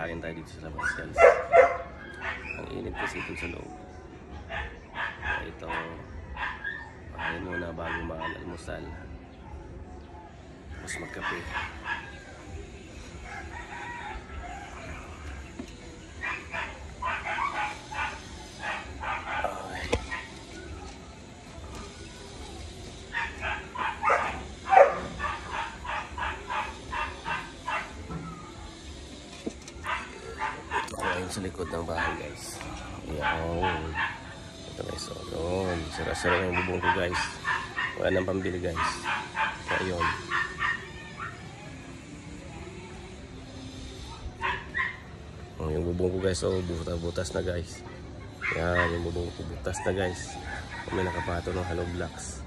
Kain tayo dito sa labas guys. Ang init kasi dito sa loob. Ito, kain muna bago mag-almusal. Tapos magkape. Sa likod ng bahay guys. Ayan. Ito guys. So, yun. Sira-sira yung bubong ko guys. Wala nang pambili guys. So, yun. Yung bubong ko guys. So, butas na guys. Yan. Yung bubong ko butas na guys. May nakapato ng hollow blocks.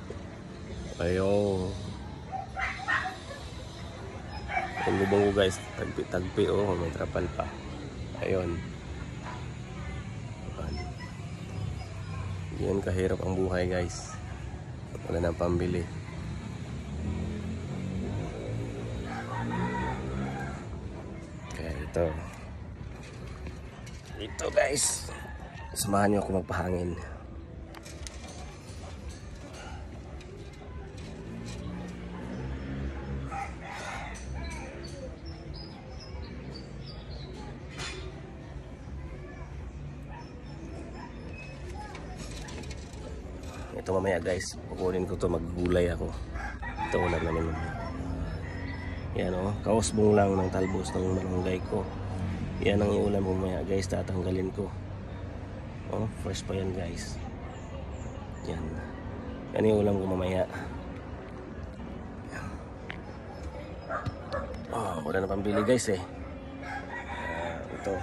Ayun. Yung bubong ko guys. Tagpi. Oh, may trapal pa. Ayun. Yan kahirap ang buhay guys. Wala nang pambili. Kaya ito guys, samahan nyo ako magpahangin. Ito mamaya guys, kukunin ko to, maggulay ako. Ito ulam namin mamaya. Yan o, kausbong lang ng talbos ng malunggay ko. Yan ang iulam mamaya guys, tatanggalin ko. Oh, fresh pa yan guys. Yan. Yan yung ulam ko mamaya. Oh, wala na pambili guys eh. Ito.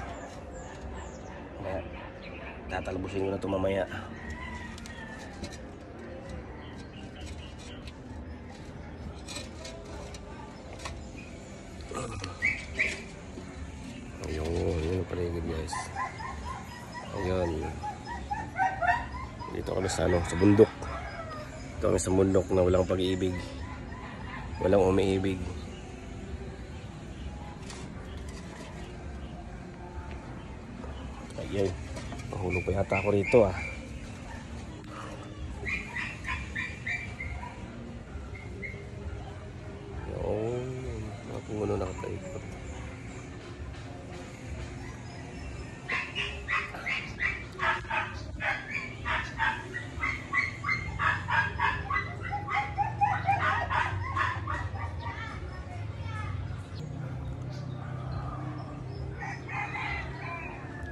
Tatalbusin ko na ito mamaya. Ayun yung paligid guys. Ayun. Dito kami sa sa bundok. Dito kami sa bundok na walang pag-ibig. Walang umiibig. Ayun. Mahulog pa yata ako rito ah. Ayun. Mga puno nakakaikot.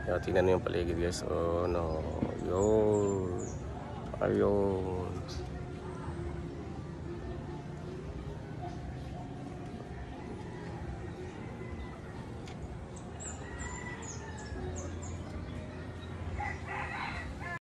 Kaya tingnan nyo yung paligid guys. Oh no. Ayun. Ayun.